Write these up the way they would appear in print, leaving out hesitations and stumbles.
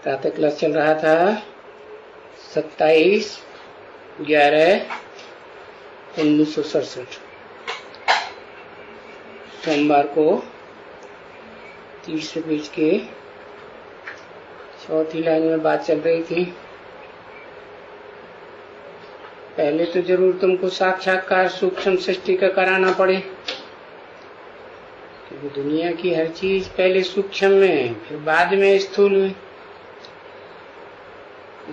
प्रातः क्लास चल रहा था 27/11/1967 सोमवार को 30 पेज के चौथी लाइन में बात चल रही थी। पहले तो जरूर तुमको साक्षात्कार सूक्ष्म सृष्टि का कराना पड़े, क्योंकि दुनिया की हर चीज पहले सूक्ष्म में फिर बाद में स्थूल में।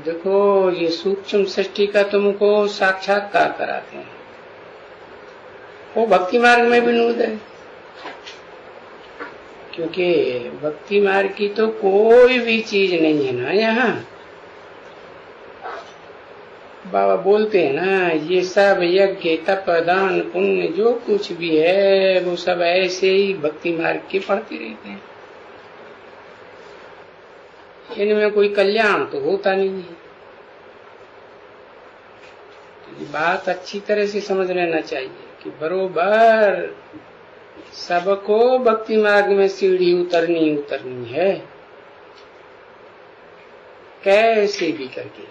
देखो ये सूक्ष्म सृष्टि का तुमको साक्षात्कार कराते हैं, वो भक्ति मार्ग में भी नूद है, क्योंकि भक्ति मार्ग की तो कोई भी चीज नहीं है ना। यहाँ बाबा बोलते हैं ना, ये सब यज्ञ तप दान पुण्य जो कुछ भी है वो सब ऐसे ही भक्ति मार्ग के पढ़ते रहते हैं, इनमें कोई कल्याण तो होता नहीं है। तो ये बात अच्छी तरह से समझ लेना चाहिए कि बरोबर सबको भक्ति मार्ग में सीढ़ी उतरनी है, कैसे भी करके।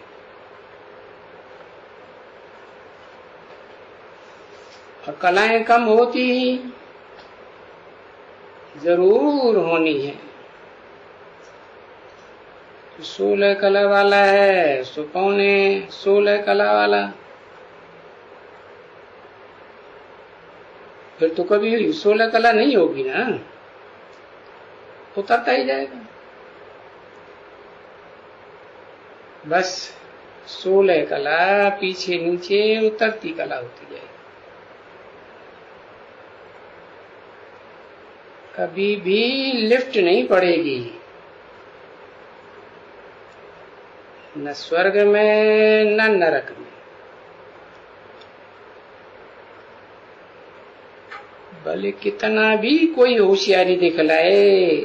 और कलाएं कम होती ही जरूर होनी है। 16 कला वाला है सो 16 कला वाला, फिर तो कभी 16 कला नहीं होगी ना, उतरता ही जाएगा। बस 16 कला पीछे नीचे उतरती कला होती जाएगी। कभी भी लिफ्ट नहीं पड़ेगी, न स्वर्ग में न नरक में। भले कितना भी कोई होशियारी दिखलाए,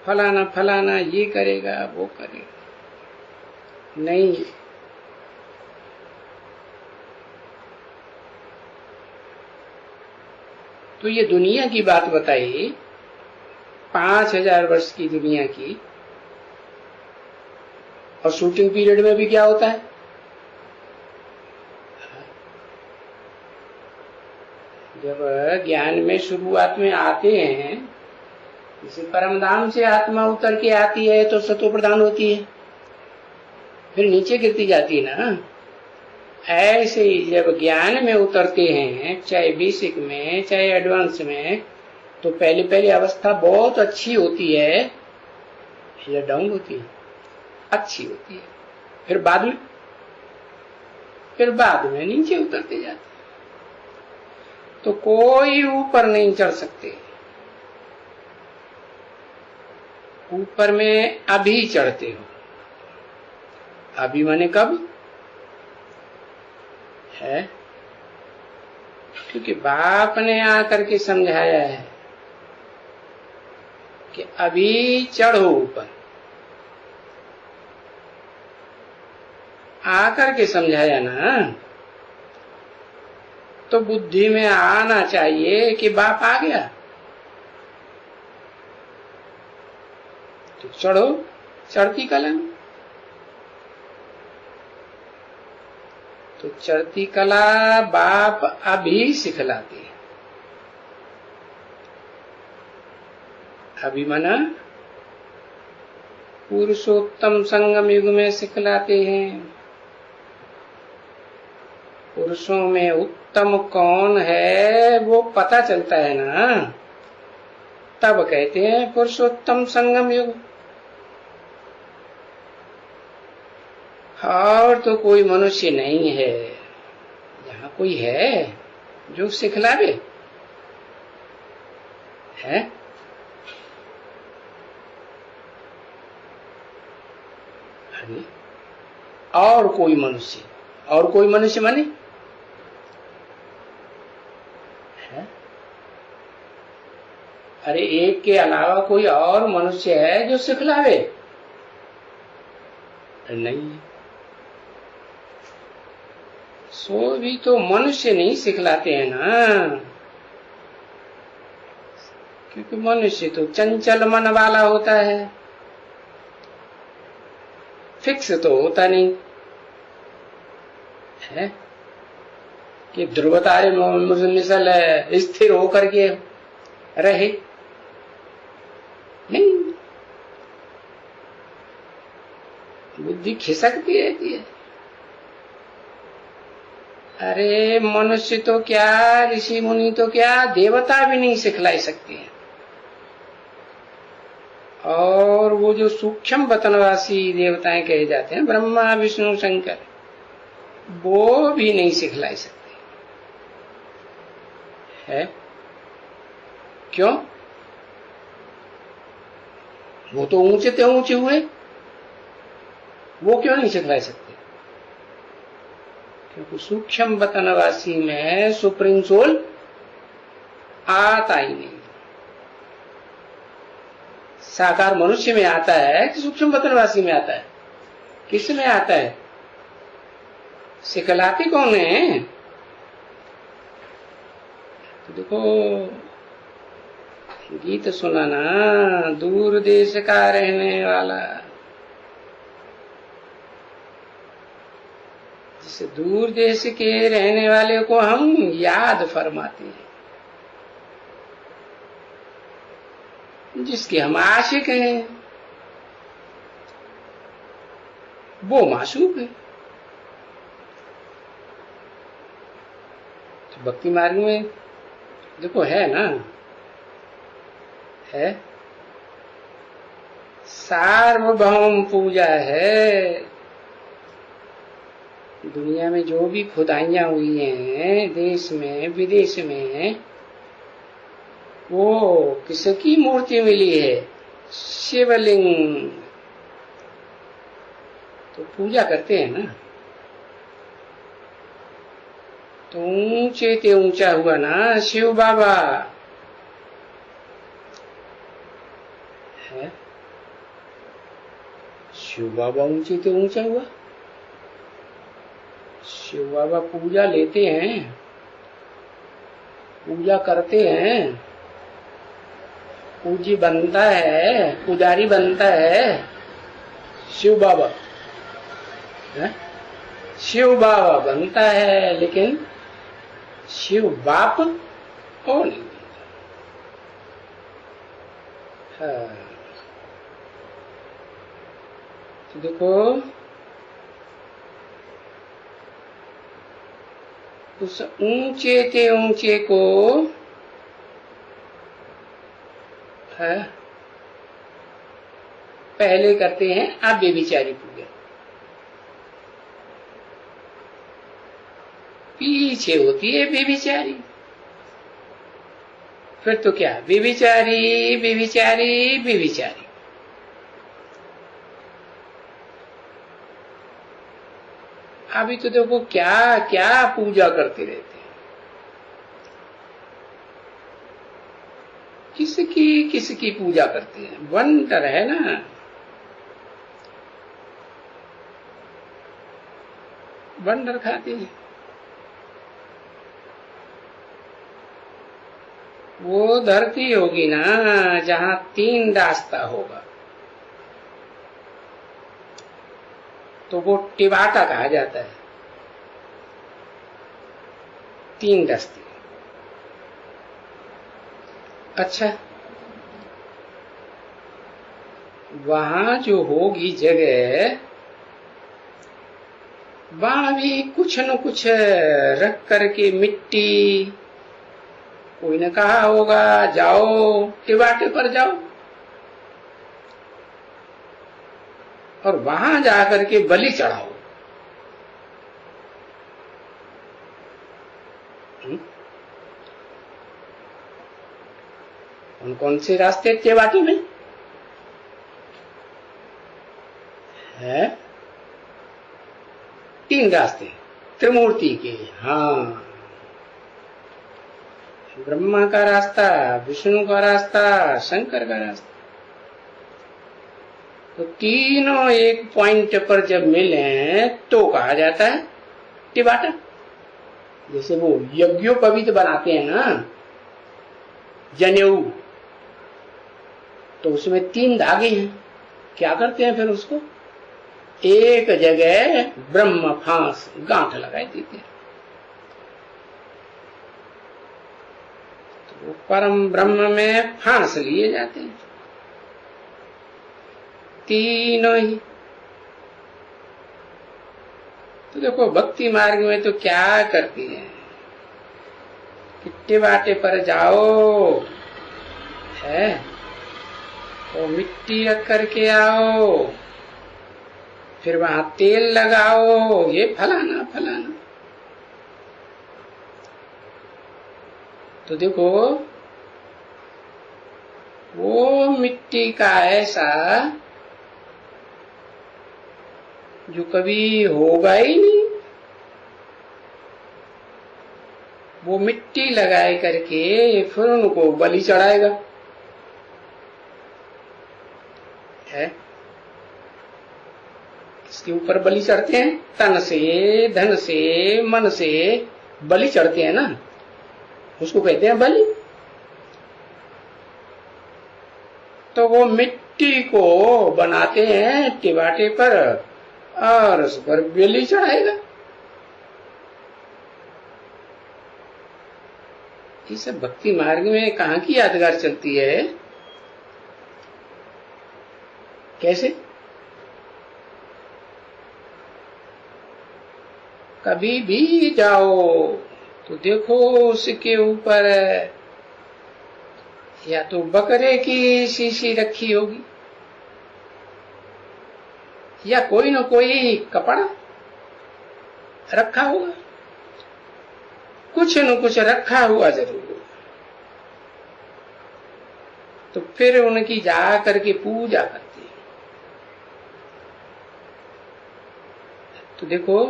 फलाना फलाना ये करेगा वो करेगा, नहीं। तो ये दुनिया की बात बताई, 5000 वर्ष की दुनिया की। और शूटिंग पीरियड में भी क्या होता है, जब ज्ञान में शुरुआत में आते हैं, जैसे परमधाम से आत्मा उतर के आती है तो सतो प्रधान होती है, फिर नीचे गिरती जाती है ना। ऐसे ही जब ज्ञान में उतरते हैं, चाहे बेसिक में चाहे एडवांस में, तो पहली अवस्था बहुत अच्छी होती है या डाउन होती है, अच्छी होती है, फिर बाद में नीचे उतरते जाते हैं। तो कोई ऊपर नहीं चढ़ सकते, ऊपर में अभी चढ़ते हो। अभी माने कब है, क्योंकि बाप ने आकर के समझाया है कि अभी चढ़ो ऊपर, आकर के समझाया ना, तो बुद्धि में आना चाहिए कि बाप आ गया तो चढ़ो चढ़ती कला। तो चढ़ती कला बाप अभी सिखलाते हैं। अभी मना पुरुषोत्तम संगम युग में सिखलाते हैं। पुरुषों में उत्तम कौन है वो पता चलता है ना, तब कहते हैं पुरुषोत्तम संगम युग। और तो कोई मनुष्य नहीं है, यहाँ कोई है जो सिखलावे है। और कोई मनुष्य माने है? अरे एक के अलावा कोई और मनुष्य है जो सिखलावे? नहीं। सो भी तो मनुष्य नहीं सिखलाते हैं ना, क्योंकि मनुष्य तो चंचल मन वाला होता है, फिक्स तो होता नहीं है कि ध्रुव तारे मिसल स्थिर होकर के रहे, नहीं, बुद्धि खिसकती रहती है। अरे मनुष्य तो क्या, ऋषि मुनि तो क्या, देवता भी नहीं सिखलाई सकती है। और वो जो सूक्ष्म वतनवासी देवताएं कहे जाते हैं, ब्रह्मा विष्णु शंकर, वो भी नहीं सिखलाई सकते है। क्यों? वो तो ऊंचे ते ऊंचे हुए, वो क्यों नहीं सिखलाई सकते? क्योंकि सूक्ष्म वतनवासी में सुप्रीम सोल आता ही नहीं। साकार मनुष्य में आता है कि सूक्ष्म वतनवासी में आता है? किस में आता है? सिखलाते कौन है? तो देखो गीत सुनाना, दूर देश का रहने वाला, जिस दूर देश के रहने वाले को हम याद फरमाते हैं, जिसके हम आशिक हैं, वो मासूक है। तो भक्ति मार्ग में देखो है ना, है सार्वभौम पूजा है। दुनिया में जो भी खुदाइयां हुई हैं देश में विदेश में, वो किसकी मूर्ति मिली है? शिवलिंग। तो पूजा करते हैं ना, तो ऊंचे ते ऊंचा हुआ ना शिव बाबा है। शिव बाबा ऊंचे ते ऊंचा हुआ। शिव बाबा पूजा लेते हैं, पूजा करते हैं, पूजी बनता है, पुजारी बनता है शिव बाबा है? शिव बाबा बनता है, लेकिन शिव बाप हो नहीं बनता। हाँ। तो देखो उस ऊंचे ते ऊंचे को है पहले करते हैं आप बेविचारी पूजा, पीछे होती है बेविचारी। फिर तो क्या, बेविचारी बेविचारी बेविचारी। अभी तो देखो क्या क्या पूजा करते रहते हैं, किसकी पूजा करते हैं। वंडर है ना, वंडर खाते हैं। वो धरती होगी ना जहां 3 रास्ता होगा, तो वो टिबाटा कहा जाता है। 3 रास्ते। अच्छा, वहां जो होगी जगह, वहां भी कुछ न कुछ रख करके मिट्टी, कोई ने कहा होगा जाओ टिबाटे पर जाओ, और वहां जाकर के बलि चढ़ाओ। कौन कौन से रास्ते टिबाटे में है? 3 रास्ते त्रिमूर्ति के। हाँ, ब्रह्मा का रास्ता, विष्णु का रास्ता, शंकर का रास्ता। तो तीनों एक पॉइंट पर जब मिले तो कहा जाता है टिबाटा। जैसे वो यज्ञोपवीत बनाते हैं ना, जनेऊ, तो उसमें 3 धागे हैं। क्या करते हैं फिर उसको? एक जगह ब्रह्म फांस गांठ लगाई देते हैं। तो परम ब्रह्म में फांस लिए जाते हैं तीनों ही। तो देखो भक्ति मार्ग में तो क्या करती है, किट्टे बाटे पर जाओ है, वो मिट्टी रख करके आओ, फिर वहां तेल लगाओ, ये फलाना फलाना। तो देखो वो मिट्टी का ऐसा जो कभी होगा ही नहीं, वो मिट्टी लगाए करके फिर उनको बलि चढ़ाएगा है। इसके ऊपर बलि चढ़ते हैं, तन से, धन से, मन से बलि चढ़ते हैं ना, उसको कहते हैं बलि। तो वो मिट्टी को बनाते हैं टिबाटे पर और उस पर बलि चढ़ाएगा। ये सब भक्ति मार्ग में कहाँ की यादगार चलती है? कैसे? कभी भी जाओ तो देखो उसके ऊपर या तो बकरे की शीशी रखी होगी या कोई न कोई कपड़ा रखा होगा, कुछ न कुछ रखा हुआ जरूर। तो फिर उनकी जा करके पूजा करती है। तो देखो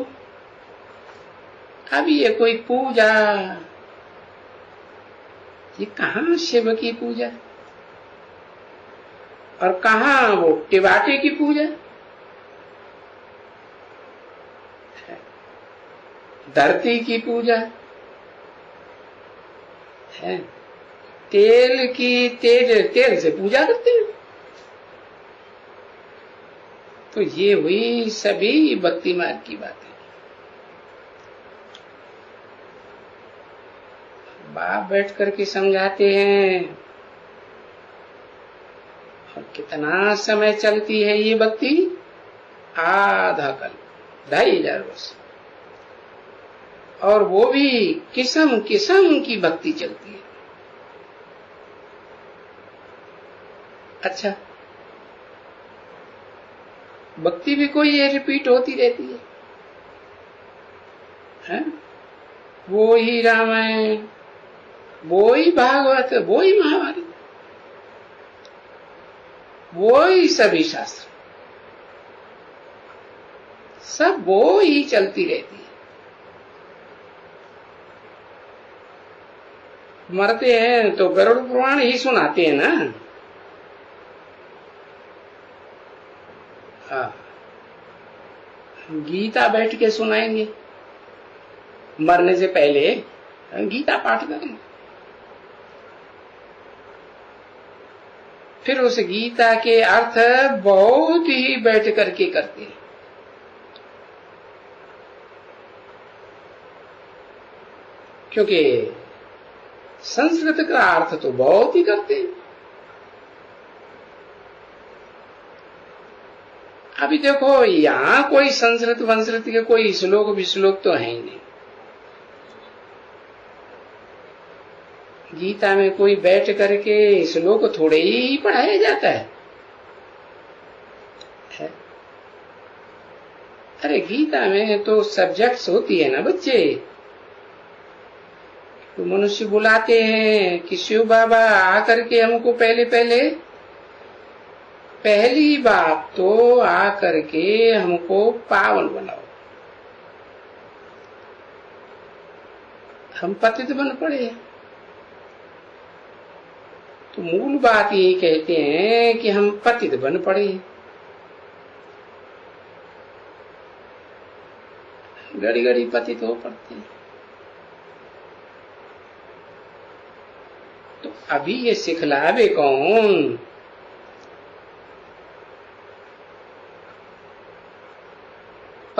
अब ये कोई पूजा, ये कहाँ शिव की पूजा और कहाँ वो टिबाटे की पूजा, धरती की पूजा है, तेल की तेल से पूजा करते हैं। तो ये हुई सभी भक्ति मार्ग की बातें। बाप बैठ करके समझाते हैं और कितना समय चलती है ये भक्ति? आधा कल्प, 2500 वर्ष। और वो भी किस्म किस्म की भक्ति चलती है। अच्छा, भक्ति भी कोई ये रिपीट होती रहती है? वो ही रामायण, वो ही भागवत, वो ही महाभारत, वो ही सभी शास्त्र, सब वो ही चलती रहती है। मरते हैं तो गरुड़ पुराण ही सुनाते हैं ना। हाँ, गीता बैठ के सुनाएंगे, मरने से पहले गीता पाठ करेंगे, फिर उस गीता के अर्थ बहुत ही बैठ करके करते हैं। क्योंकि संस्कृत का अर्थ तो बहुत ही करते हैं। अभी देखो यहां कोई संस्कृत के कोई श्लोक विश्लोक तो है ही नहीं। गीता में कोई बैठ करके श्लोक थोड़े ही पढ़ाया जाता है। अरे गीता में तो सब्जेक्ट्स होती है ना बच्चे। तो मनुष्य बुलाते हैं कि शिव बाबा आकर के हमको पहली बात तो आकर के हमको पावन बनाओ। हम पतित बन पड़े। तो मूल बात यही कहते हैं कि हम पतित बन पड़े, घड़ी घड़ी पतित हो पड़ते हैं। तो अभी ये सिखलावे कौन?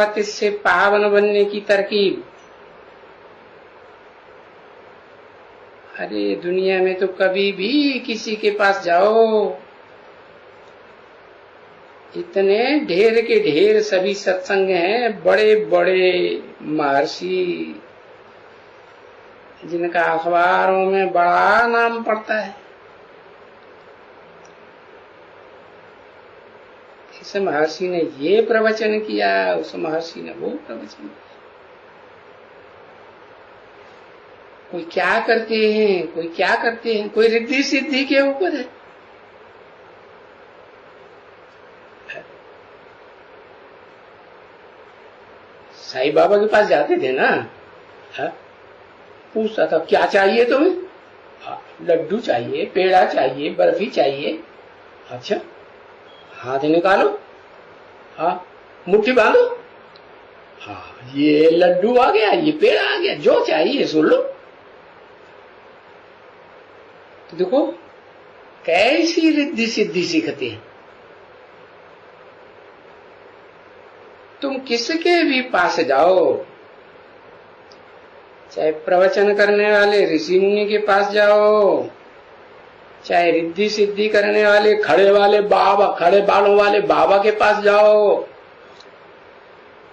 पति से पावन बनने की तरकीब। अरे दुनिया में तो कभी भी किसी के पास जाओ, इतने ढेर के ढेर सभी सत्संग हैं, बड़े बड़े महर्षि जिनका अखबारों में बड़ा नाम पड़ता है। इस महर्षि ने ये प्रवचन किया, उस महर्षि ने वो प्रवचन किया। कोई क्या करते हैं, कोई क्या करते हैं, कोई रिद्धि सिद्धि के ऊपर है। साईं बाबा के पास जाते थे ना, पूछता था क्या चाहिए तुम्हें? लड्डू चाहिए, पेड़ा चाहिए, बर्फी चाहिए। अच्छा, हाथ निकालो, हाँ मुट्ठी बांधो, हाँ ये लड्डू आ गया, ये पेड़ा आ गया, जो चाहिए सुन लो। तो देखो कैसी रिद्धि सिद्धि सीखते हैं। तुम किसके भी पास जाओ, चाहे प्रवचन करने वाले ऋषि मुनि के पास जाओ, चाहे रिद्धि सिद्धि करने वाले खड़े वाले बाबा, खड़े बालों वाले बाबा के पास जाओ,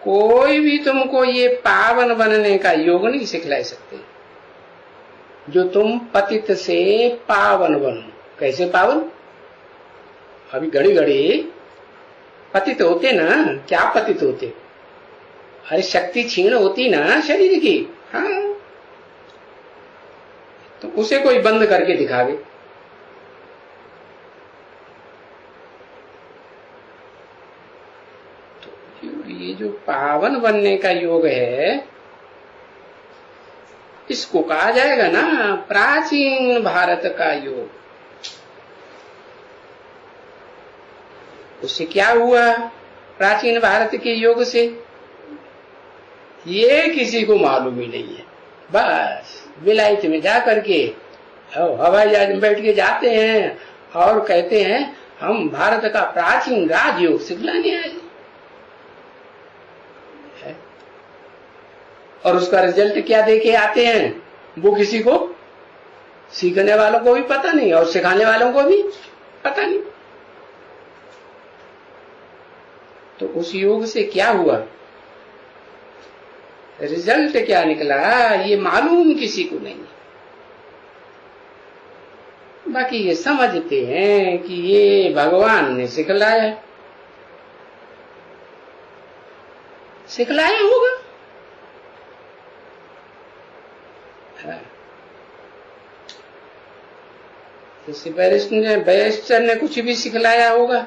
कोई भी तुमको ये पावन बनने का योग नहीं सिखला सकते। जो तुम पतित से पावन बनो। कैसे पावन? अभी घड़ी घड़ी पतित होते ना, क्या पतित होते? अरे शक्ति क्षीण होती ना शरीर की, हाँ, तो उसे कोई बंद करके दिखावे। तो ये जो पावन बनने का योग है, इसको कहा जाएगा ना प्राचीन भारत का योग। उससे क्या हुआ प्राचीन भारत के योग से? ये किसी को मालूम ही नहीं है। बस विलायत में जा करके हवाई जहाज में बैठ के जाते हैं और कहते हैं हम भारत का प्राचीन राजयोग सिखलाने आए, और उसका रिजल्ट क्या देके आते हैं वो किसी को, सीखने वालों को भी पता नहीं और सिखाने वालों को भी पता नहीं। तो उस योग से क्या हुआ, रिजल्ट क्या निकला, ये मालूम किसी को नहीं। बाकी ये समझते हैं कि ये भगवान ने सिखलाया, सिखलाया होगा। जैसे बैरिस्टर ने कुछ भी सिखलाया होगा,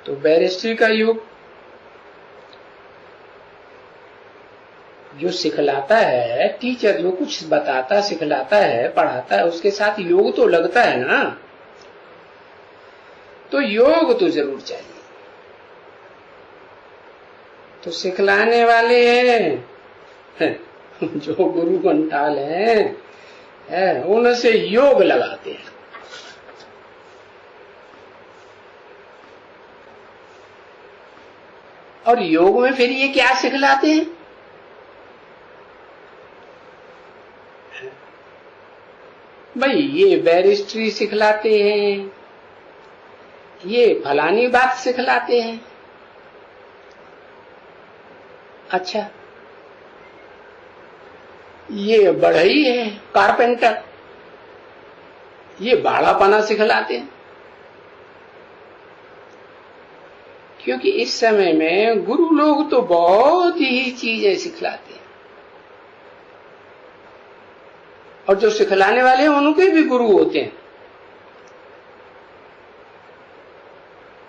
तो बैरिस्ट्री का योग जो सिखलाता है, टीचर जो कुछ बताता, सिखलाता है, पढ़ाता है, उसके साथ योग तो लगता है ना। तो योग तो जरूर चाहिए। तो सिखलाने वाले हैं जो गुरु घंटाल हैं, उनसे योग लगाते हैं। और योग में फिर ये क्या सिखलाते हैं? भाई ये बैरिस्ट्री सिखलाते हैं, ये फलानी बात सिखलाते हैं। अच्छा, ये बढ़ई है कारपेंटर, ये बाड़ापना सिखलाते हैं। क्योंकि इस समय में गुरु लोग तो बहुत ही चीजें सिखलाते हैं, और जो सिखलाने वाले हैं उनके भी गुरु होते हैं।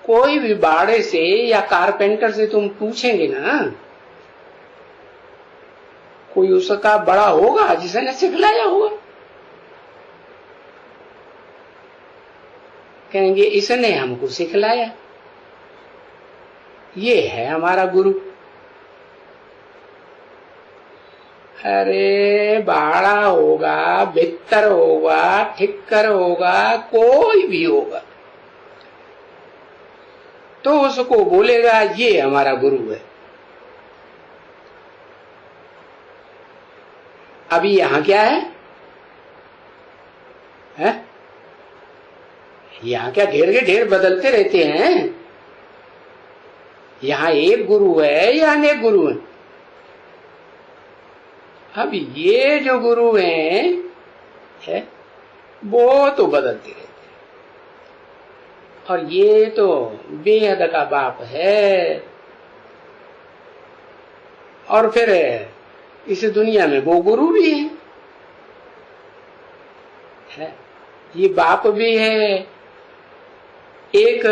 कोई भी बाड़े से या कारपेंटर से तुम पूछेंगे ना, कोई उसका बड़ा होगा जिसने सिखलाया होगा, कहेंगे इसने हमको सिखलाया, ये है हमारा गुरु। अरे बाड़ा होगा, भित्तर होगा, ठिक्कर होगा, कोई भी होगा, तो उसको बोलेगा ये हमारा गुरु है। अभी यहां क्या है? यहां क्या ढेर के ढेर बदलते रहते हैं? यहां एक गुरु है या अनेक गुरु हैं? अब ये जो गुरु हैं वो तो बदलते रहते हैं, और ये तो बेहद का बाप है। और फिर इस दुनिया में वो गुरु भी है, ये बाप भी है एक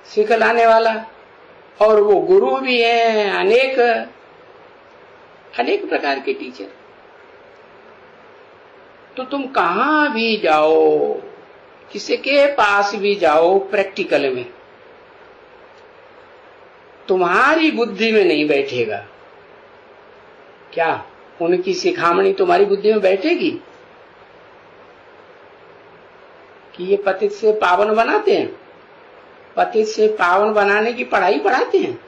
सिखलाने वाला, और वो गुरु भी है अनेक अनेक प्रकार के टीचर। तो तुम कहां भी जाओ, किसी के पास भी जाओ, प्रैक्टिकल में तुम्हारी बुद्धि में नहीं बैठेगा। क्या उनकी सिखामणी तुम्हारी बुद्धि में बैठेगी कि ये पतित से पावन बनाते हैं? पतित से पावन बनाने की पढ़ाई पढ़ाते हैं,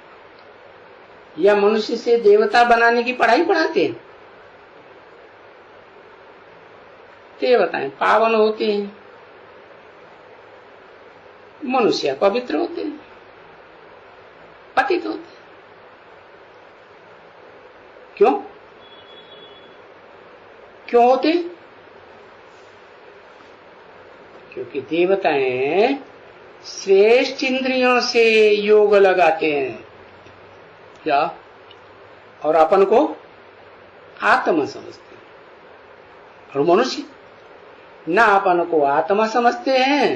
या मनुष्य से देवता बनाने की पढ़ाई पढ़ाते हैं? देवताएं पावन होते हैं, मनुष्य पवित्र होते हैं, पतित होते हैं। क्यों क्यों होते? क्योंकि देवताएं श्रेष्ठ इंद्रियों से योग लगाते हैं, क्या? और अपन को आत्मा समझते हैं। और मनुष्य न अपन को आत्मा समझते हैं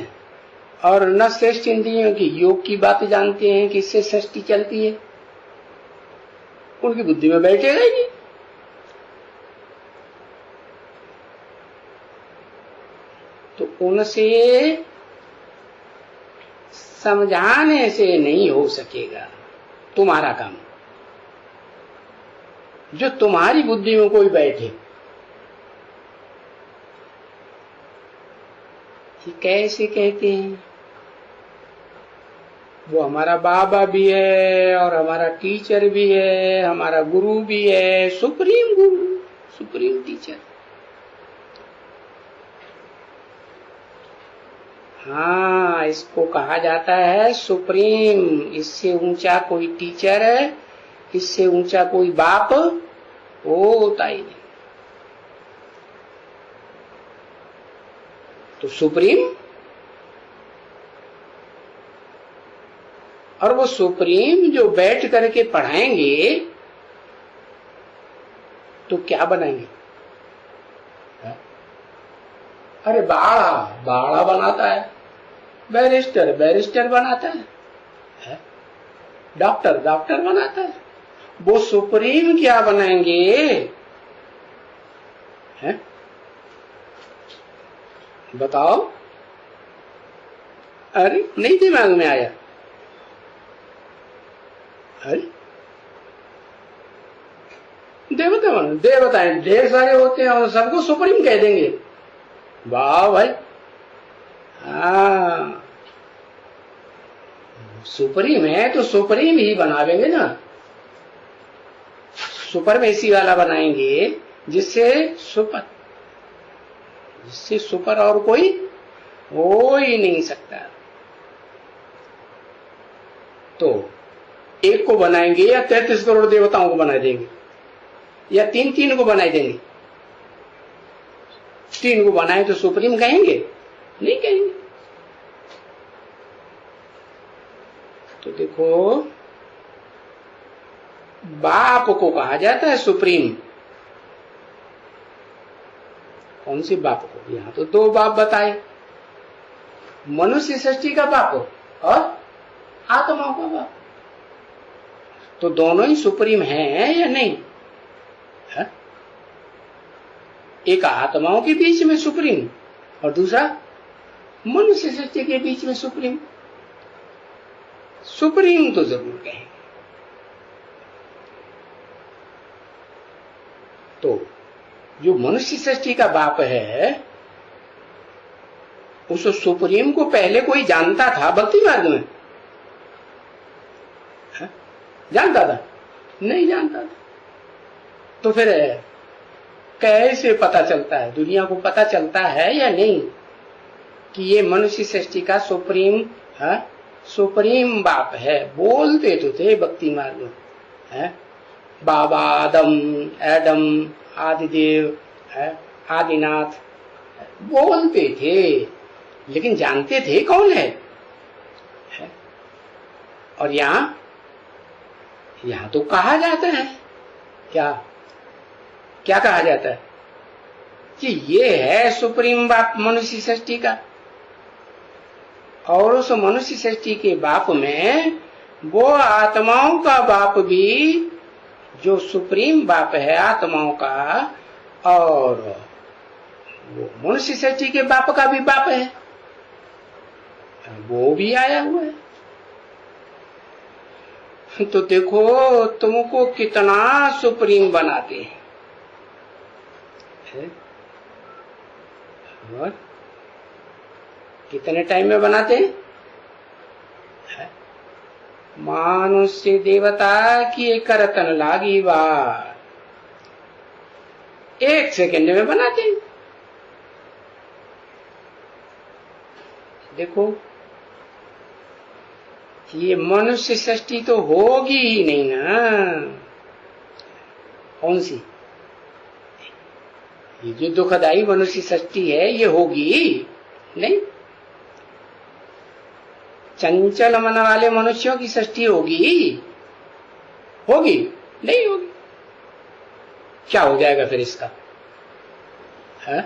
और न श्रेष्ठ इंद्रियों की योग की बात जानते हैं कि इससे सृष्टि चलती है। उनकी बुद्धि में बैठेगा ही नहीं। तो उनसे समझाने से नहीं हो सकेगा तुम्हारा काम। जो तुम्हारी बुद्धि में कोई बैठे, कैसे कहते हैं वो हमारा बाबा भी है और हमारा टीचर भी है, हमारा गुरु भी है, सुप्रीम गुरु, सुप्रीम टीचर। हाँ, इसको कहा जाता है सुप्रीम। इससे ऊंचा कोई टीचर है, इससे ऊंचा कोई बाप होता ही नहीं। तो सुप्रीम, और वो सुप्रीम जो बैठ करके पढ़ाएंगे तो क्या बनाएंगे? अरे बाड़ा बाड़ा बनाता है, बैरिस्टर बैरिस्टर बनाता है, डॉक्टर डॉक्टर बनाता है। वो सुप्रीम क्या बनाएंगे? है? बताओ। अरे नहीं दिमाग में आया? अरे देवताएं ढेर सारे होते हैं और सबको सुप्रीम कह देंगे। वाह भाई, हाँ सुप्रीम है तो सुप्रीम ही बनावेंगे ना। सुपरमेसी वाला बनाएंगे जिससे सुपर और कोई हो ही नहीं सकता। तो एक को बनाएंगे या 33 करोड़ देवताओं को बना देंगे, या तीन को बना देंगे? 3 को बनाए तो सुप्रीम कहेंगे? नहीं कहेंगे। तो देखो, बाप को कहा जाता है सुप्रीम। कौन सी बाप को? यहां तो 2 बाप बताए, मनुष्य सृष्टि का बाप और आत्मा का बाप। तो दोनों ही सुप्रीम हैं या नहीं? है? एक आत्माओं के बीच में सुप्रीम और दूसरा मनुष्य सृष्टि के बीच में सुप्रीम। सुप्रीम तो जरूर कहेंगे। तो जो मनुष्य सृष्टि का बाप है, उस सुप्रीम को पहले कोई जानता था भक्ति मार्ग में? जानता था? नहीं जानता था। तो फिर कैसे पता चलता है, दुनिया को पता चलता है या नहीं कि ये मनुष्य सृष्टि का सुप्रीम बाप है? बोलते तो थे भक्ति मार्ग है, बाबा आदम, एडम, आदिदेव, आदिनाथ, बोलते थे, लेकिन जानते थे कौन है? और यहां तो कहा जाता है, क्या क्या कहा जाता है कि ये है सुप्रीम बाप मनुष्य सृष्टि का, और उस मनुष्य सृष्टि के बाप में वो आत्माओं का बाप भी, जो सुप्रीम बाप है आत्माओं का, और वो मनुष्य सृष्टि के बाप का भी बाप है, वो भी आया हुआ है। तो देखो तुमको कितना सुप्रीम बनाते हैं, और कितने टाइम में बनाते हैं? मानुष्य देवता की करतन लागी बार, 1 सेकंड में बनाते हैं। देखो ये मनुष्य सृष्टि तो होगी ही नहीं ना। कौन सी? ये जो दुखदाई मनुष्य सृष्टि है ये होगी नहीं। चंचल मन वाले मनुष्यों की सृष्टि होगी? होगी नहीं होगी। क्या हो जाएगा फिर इसका? है?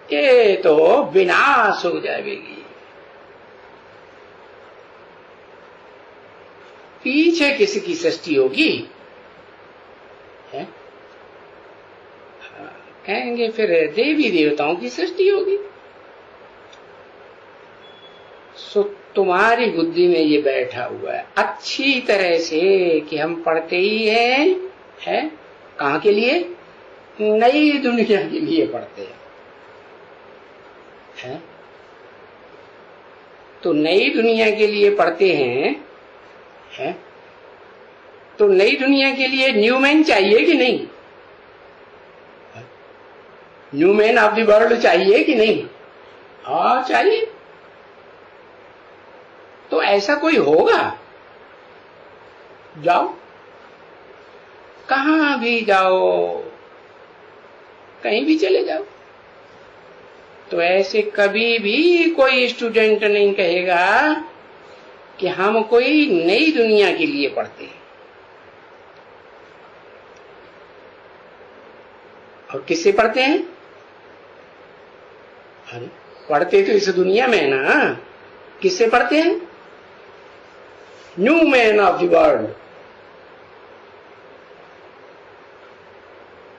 ये तो विनाश हो जाएगी। पीछे किसकी सृष्टि होगी? है? कहेंगे फिर देवी देवताओं की सृष्टि होगी। सो तुम्हारी बुद्धि में ये बैठा हुआ है अच्छी तरह से कि हम पढ़ते ही हैं, कहाँ के लिए? नई दुनिया के लिए पढ़ते हैं। तो नई दुनिया के लिए पढ़ते हैं, तो नई दुनिया के लिए न्यू मैन चाहिए कि नहीं? New man of the world चाहिए कि नहीं? हाँ चाहिए। तो ऐसा कोई होगा? जाओ, कहां भी जाओ, कहीं भी चले जाओ, तो ऐसे कभी भी कोई स्टूडेंट नहीं कहेगा कि हम कोई नई दुनिया के लिए पढ़ते हैं। और किससे पढ़ते हैं? अरे पढ़ते तो इस दुनिया में ना, किससे पढ़ते हैं? New man of the world.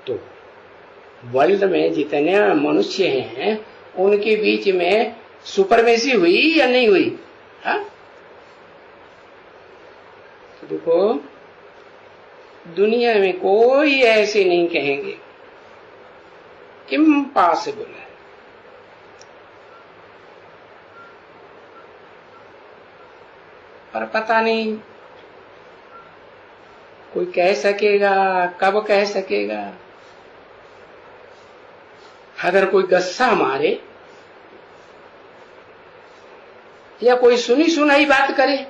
तो वर्ल्ड में जितने मनुष्य हैं उनके बीच में सुपरमेसी हुई या नहीं हुई? हा? तो देखो दुनिया में कोई ऐसे नहीं कहेंगे, इम्पॉसिबल है। पर पता नहीं कोई कह सकेगा, कब कह सकेगा? अगर कोई गस्सा मारे या कोई सुनी सुनाई बात करे,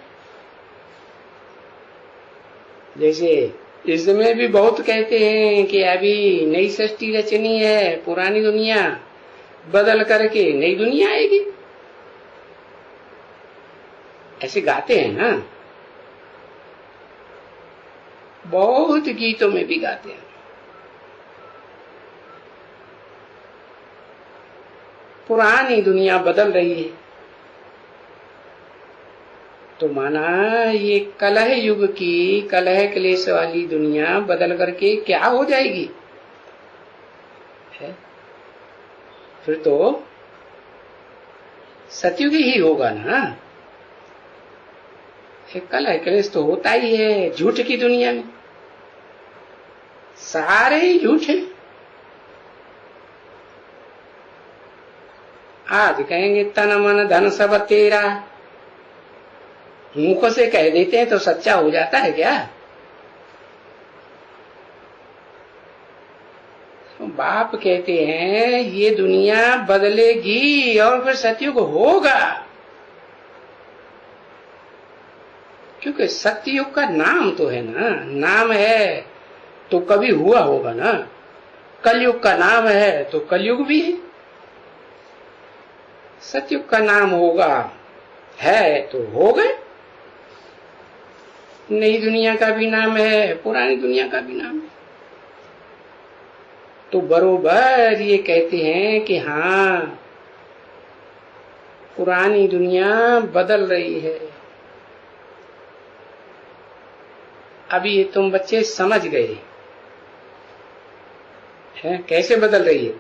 जैसे इसमें भी बहुत कहते हैं कि अभी नई सृष्टि रचनी है, पुरानी दुनिया बदल करके नई दुनिया आएगी, ऐसे गाते हैं ना, बहुत गीतों में भी गाते हैं। पुरानी दुनिया बदल रही है, तो माना ये कलह युग की कलह क्लेश वाली दुनिया बदल करके क्या हो जाएगी? है? फिर तो सतयुग ही होगा ना। कलह क्लेश तो होता ही है झूठ की दुनिया में, सारे ही झूठ है। आज कहेंगे तन मन धन सब तेरा, मुख से कह देते हैं तो सच्चा हो जाता है क्या? तो बाप कहते हैं ये दुनिया बदलेगी और फिर सतयुग होगा, क्योंकि सतयुग का नाम तो है ना, नाम है तो कभी हुआ होगा ना। कलयुग का नाम है तो कलयुग भी है। सतयुग का नाम होगा है तो हो गए। नई दुनिया का भी नाम है, पुरानी दुनिया का भी नाम है। तो बरोबर ये कहते हैं कि हाँ पुरानी दुनिया बदल रही है। अभी ये तुम बच्चे समझ गए हैं कैसे बदल रही है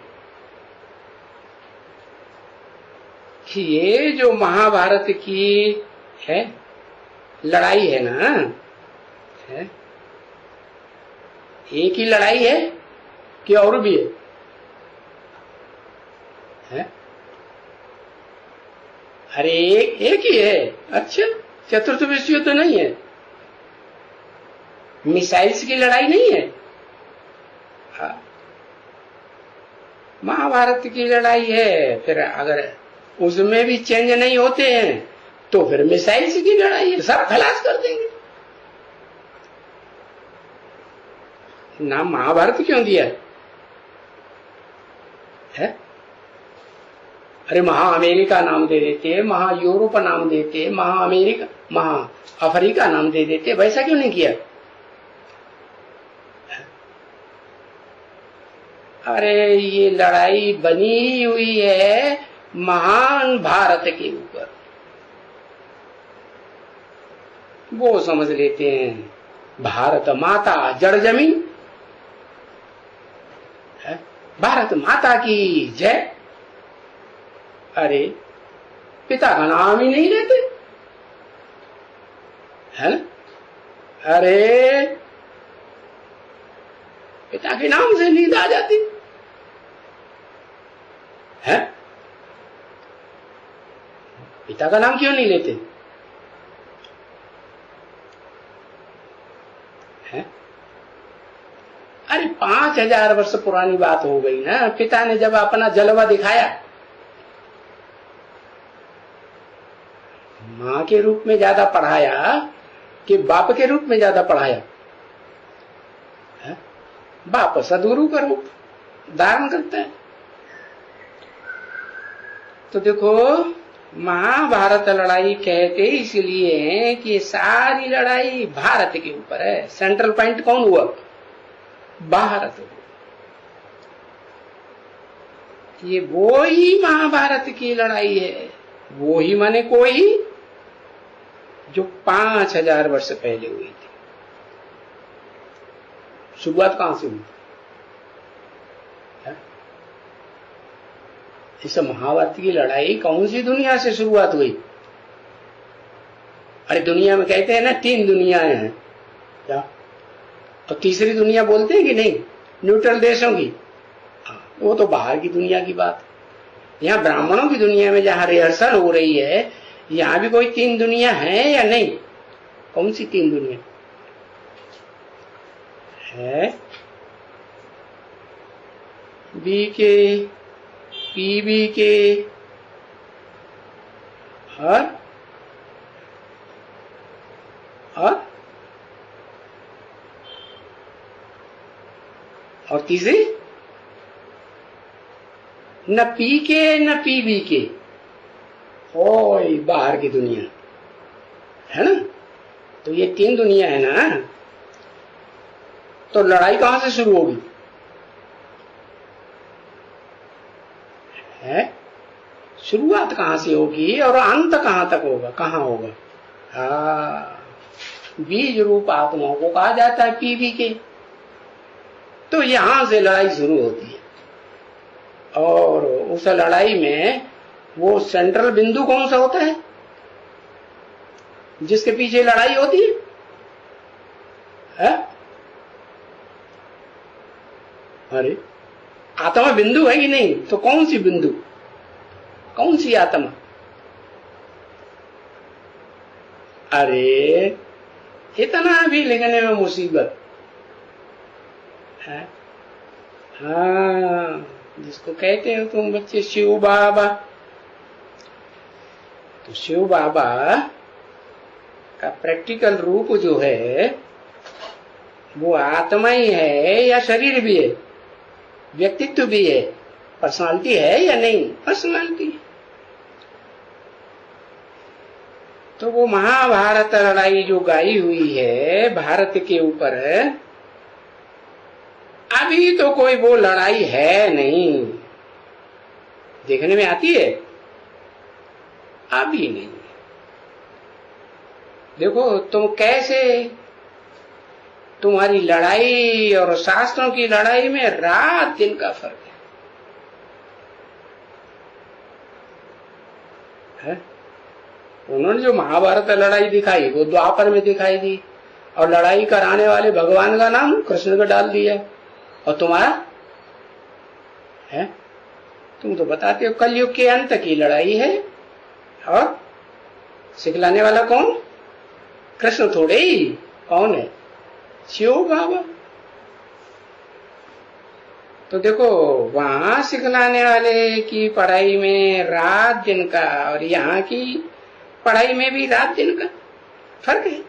कि ये जो महाभारत की है लड़ाई है ना, है एक ही लड़ाई है कि और भी है? अरे एक ही है। अच्छा, चतुर्थ विश्व युद्ध नहीं है, मिसाइल्स की लड़ाई नहीं है। हाँ, महाभारत की लड़ाई है। फिर अगर उसमें भी चेंज नहीं होते हैं तो फिर मिसाइल्स की लड़ाई है, सब खलास कर देंगे। नाम महाभारत क्यों दिया है? अरे महा अमेरिका नाम दे देते, महा यूरोप नाम देते, महा अमेरिका, महा अफ्रीका नाम दे देते, वैसा क्यों नहीं किया? अरे ये लड़ाई बनी हुई है महान भारत के ऊपर, वो समझ लेते हैं। भारत माता जड़ जमीन है, भारत माता की जय। अरे पिता का नाम ही नहीं लेते है ना? अरे पिता के नाम से नींद आ जाती है। पिता का नाम क्यों नहीं लेते हैं? अरे 5000 वर्ष पुरानी बात हो गई ना। पिता ने जब अपना जलवा दिखाया, मां के रूप में ज्यादा पढ़ाया कि बाप के रूप में ज्यादा पढ़ाया है? बाप सदगुरु का रूप धारण करता है। तो देखो महाभारत लड़ाई कहते इसलिए है कि सारी लड़ाई भारत के ऊपर है। सेंट्रल पॉइंट कौन हुआ? भारत। ये वो ही महाभारत की लड़ाई है, वो ही माने कोई जो 5000 वर्ष पहले हुई थी। शुरुआत कहां से हुई? इस महाभारत की लड़ाई कौन सी दुनिया से शुरुआत हुई? अरे दुनिया में कहते हैं ना 3 दुनियाएं हैं क्या? तो तीसरी दुनिया बोलते हैं कि नहीं? न्यूट्रल देशों की, वो तो बाहर की दुनिया की बात। यहाँ ब्राह्मणों की दुनिया में जहाँ रिहर्सल हो रही है, यहाँ भी कोई 3 दुनिया है या नहीं? कौन सी 3 दुनिया है? बीके, पीबीके और तीसरी न पी के न पीबी के, ओए बाहर की दुनिया है ना। तो ये 3 दुनिया है ना। तो लड़ाई कहां से शुरू होगी? है शुरुआत कहां से होगी और अंत कहां तक होगा? कहां होगा? हाँ, बीज रूप आत्माओं को कहा जाता है पीबी के। तो यहां से लड़ाई शुरू होती है और उस लड़ाई में वो सेंट्रल बिंदु कौन सा होता है जिसके पीछे लड़ाई होती है? अरे आत्मा बिंदु है कि नहीं? तो कौन सी बिंदु, कौन सी आत्मा? अरे इतना भी लिखने में मुसीबत है। हाँ, जिसको कहते हो तुम बच्चे शिव बाबा, तो शिव बाबा का प्रैक्टिकल रूप जो है वो आत्मा ही है या शरीर भी है, व्यक्तित्व भी है, पर्सनालिटी है या नहीं? पर्सनालिटी। तो वो महाभारत लड़ाई जो गाई हुई है भारत के ऊपर, अभी तो कोई वो लड़ाई है नहीं, देखने में आती है अभी नहीं। देखो तुम कैसे, तुम्हारी लड़ाई और शास्त्रों की लड़ाई में रात दिन का फर्क है? उन्होंने जो महाभारत लड़ाई दिखाई वो द्वापर में दिखाई दी, और लड़ाई कराने वाले भगवान का नाम कृष्ण का डाल दिया, और तुम्हारा है, तुम तो बताते हो कलयुग के अंत की लड़ाई है, और सिखलाने वाला कौन? कृष्ण थोड़े ही, कौन है? शिव बाबा। तो देखो वहां सिखलाने वाले की पढ़ाई में रात दिन का, और यहाँ की पढ़ाई में भी रात दिन का फर्क है।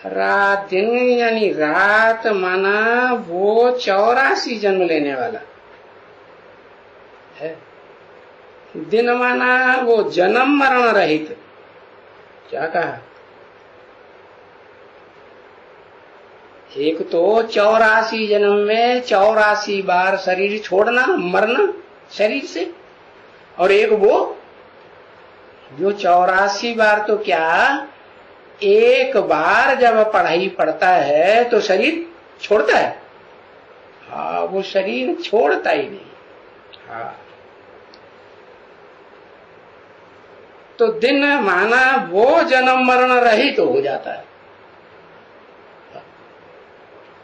रात दिन यानी रात माना वो 84 जन्म लेने वाला है, दिन माना वो जन्म मरण रहित। क्या कहा? एक तो 84 जन्म में 84 बार शरीर छोड़ना, मरना शरीर से, और एक वो जो 84 बार तो क्या, एक बार जब पढ़ाई पढ़ता है तो शरीर छोड़ता है। हाँ, वो शरीर छोड़ता ही नहीं। हाँ, तो दिन माना वो जन्म मरण रहित तो हो जाता है,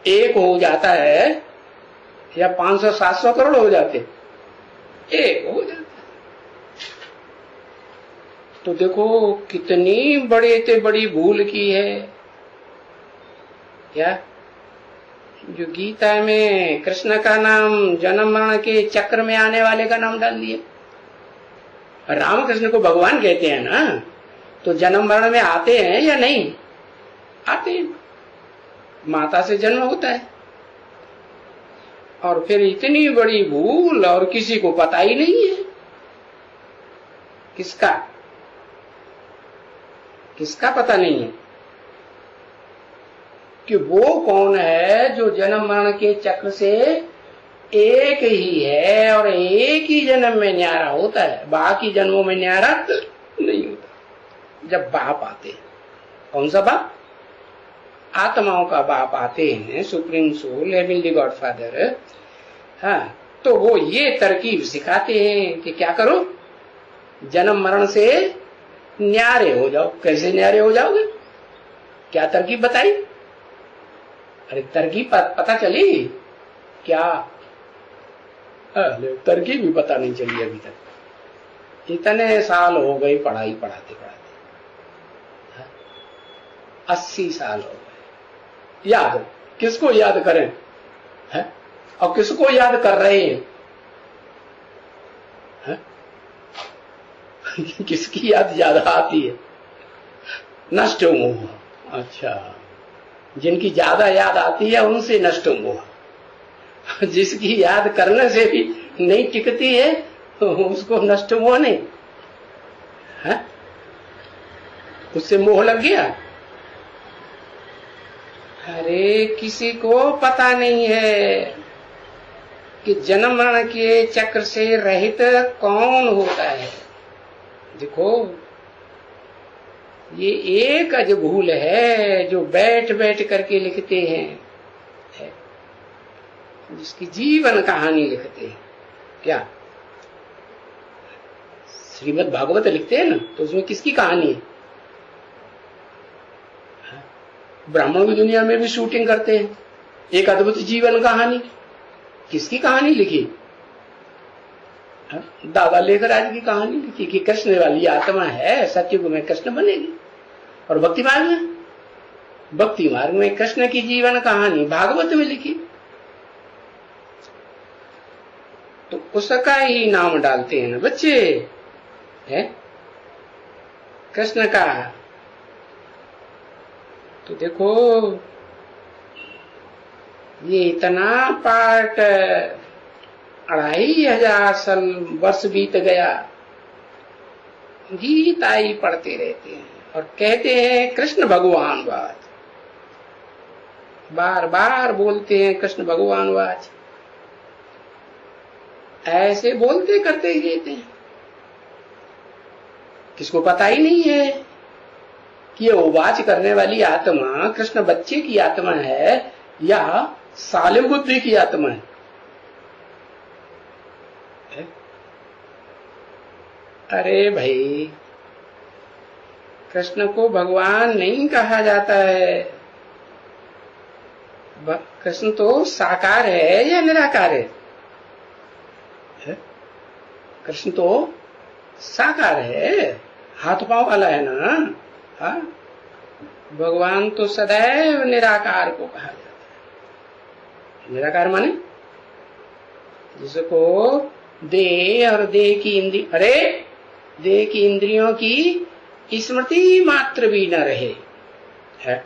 एक हो जाता है या 500-700 करोड़ हो जाते, एक हो जाता है। तो देखो कितनी बड़े से बड़ी भूल की है क्या, जो गीता में कृष्ण का नाम जन्म मरण के चक्र में आने वाले का नाम डाल दिया। रामकृष्ण को भगवान कहते हैं ना, तो जन्म मरण में आते हैं या नहीं आते हैं? माता से जन्म होता है, और फिर इतनी बड़ी भूल और किसी को पता ही नहीं है। किसका पता नहीं है कि वो कौन है जो जन्म मरण के चक्र से एक ही है, और एक ही जन्म में न्यारा होता है, बाकी जन्मों में न्यारा नहीं होता। जब बाप आते हैं, कौन सा बाप? आत्माओं का बाप आते हैं, सुप्रीम सोल, हेवनली गॉडफादर। हाँ, तो वो ये तरकीब सिखाते हैं कि क्या करो, जन्म मरण से न्यारे हो जाओ। कैसे न्यारे हो जाओगे? क्या तरकीब बताई? अरे तरकीब पता चली क्या? तरकीब भी पता नहीं चली अभी तक। इतने साल हो गए पढ़ाई पढ़ाते पढ़ाते, 80 साल हो गए। याद किसको याद करें है? और किसको याद कर रहे हैं है? किसकी याद ज्यादा आती है? नष्ट मोह। अच्छा, जिनकी ज्यादा याद आती है उनसे नष्ट मोह। जिसकी याद करने से भी नहीं टिकती है तो उसको नष्ट मोह नहीं है, उससे मोह लग गया। अरे किसी को पता नहीं है कि जन्म मरण के चक्र से रहित कौन होता है। देखो ये एक अज भूल है जो बैठ बैठ करके लिखते हैं, जिसकी जीवन कहानी लिखते हैं। क्या श्रीमद् भागवत लिखते हैं ना, तो उसमें किसकी कहानी है? ब्राह्मणों की दुनिया में भी शूटिंग करते हैं, एक अद्भुत जीवन कहानी। किसकी कहानी लिखी? दादा लेकर आज की कहानी लिखी कि कृष्ण वाली आत्मा है, सतयुग में कृष्ण बनेगी। और भक्ति मार्ग में कृष्ण की जीवन कहानी भागवत में लिखी, तो उसका ही नाम डालते हैं बच्चे, है कृष्ण का। तो देखो ये इतना पाठ 2500 वर्ष बीत गया, गीता ही पढ़ते रहते हैं और कहते हैं कृष्ण भगवानवाद, बार बार बोलते हैं कृष्ण भगवानवाद, ऐसे बोलते करते ही रहते हैं। किसको पता ही नहीं है कि ये उवाच करने वाली आत्मा कृष्ण बच्चे की आत्मा है या सालिम बुद्धि की आत्मा है। अरे भाई, कृष्ण को भगवान नहीं कहा जाता है। कृष्ण तो साकार है या निराकार है? कृष्ण तो साकार है, हाथ पांव वाला है ना। हाँ, भगवान तो सदैव निराकार को कहा जाता है। निराकार माने जिसको देह और देह की इंद्रियों की स्मृति मात्र भी न रहे है।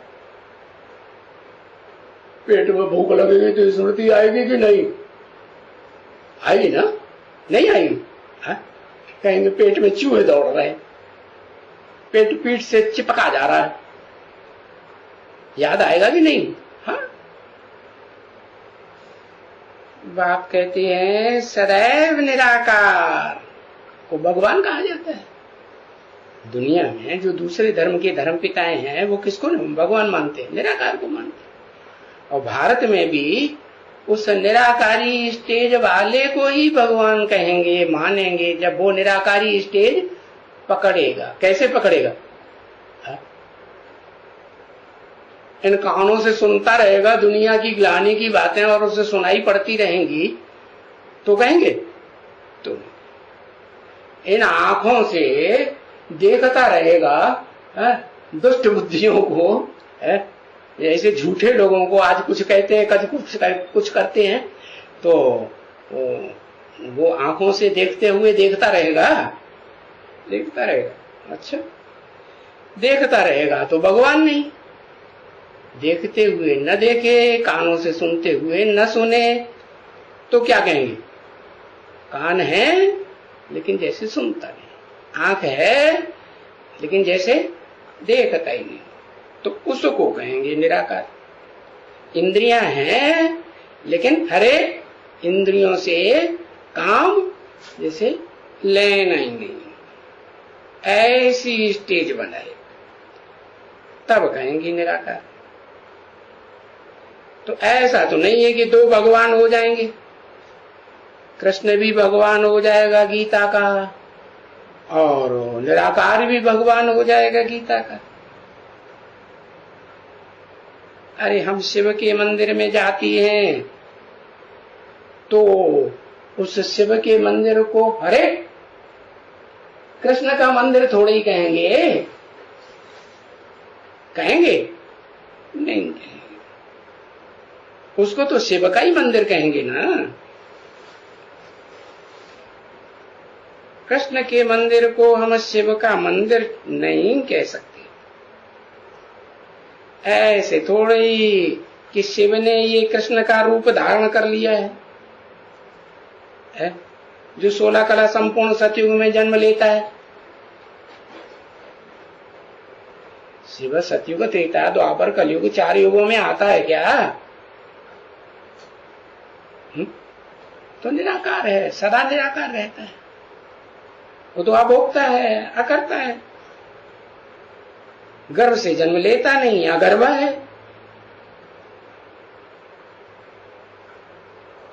पेट में भूख लगेगी तो स्मृति आएगी कि नहीं आएगी? ना, नहीं आएगी। कहेंगे पेट में चूहे दौड़ रहे हैं, पेट पीठ से चिपका जा रहा है, याद आएगा कि नहीं? हाँ, बाप कहते हैं सदैव निराकार को भगवान कहा जाता है। दुनिया में जो दूसरे धर्म के धर्म पिताएं हैं वो किसको भगवान मानते हैं? निराकार को मानते हैं। और भारत में भी उस निराकारी स्टेज वाले को ही भगवान कहेंगे, मानेंगे, जब वो निराकारी स्टेज पकड़ेगा। कैसे पकड़ेगा? इन कानों से सुनता रहेगा दुनिया की ग्लानि की बातें और उसे सुनाई पड़ती रहेंगी तो कहेंगे? तो इन आंखों से देखता रहेगा दुष्ट बुद्धियों को, ऐसे झूठे लोगों को, आज कुछ कहते हैं कभी कुछ करते हैं, तो वो आंखों से देखते हुए देखता रहेगा। अच्छा, देखता रहेगा तो भगवान नहीं। देखते हुए न देखे, कानों से सुनते हुए न सुने, तो क्या कहेंगे? कान है लेकिन जैसे सुनता नहीं, आंख है लेकिन जैसे देखता ही नहीं, तो उसको कहेंगे निराकार। इंद्रियां हैं लेकिन हरे इंद्रियों से काम जैसे लेना ही नहीं, ऐसी स्टेज बनाए तब कहेंगे निराकार। तो ऐसा तो नहीं है कि दो भगवान हो जाएंगे। कृष्ण भी भगवान हो जाएगा गीता का और निराकार भी भगवान हो जाएगा गीता का। अरे हम शिव के मंदिर में जाती हैं तो उस शिव के मंदिर को अरे कृष्ण का मंदिर थोड़े ही कहेंगे? नहीं कहेंगे। उसको तो शिव का ही मंदिर कहेंगे ना। कृष्ण के मंदिर को हम शिव का मंदिर नहीं कह सकते। ऐसे थोड़े ही कि शिव ने ये कृष्ण का रूप धारण कर लिया है, जो 16 कला संपूर्ण सतयुग में जन्म लेता है। शिव सतयुग, त्रेता, द्वापर, कलयुग 4 युगों में आता है क्या? तो निराकार है, सदा निराकार रहता है। वो तो अभोक्ता है, अकर्ता है, गर्भ से जन्म लेता नहीं, अगर्भा है।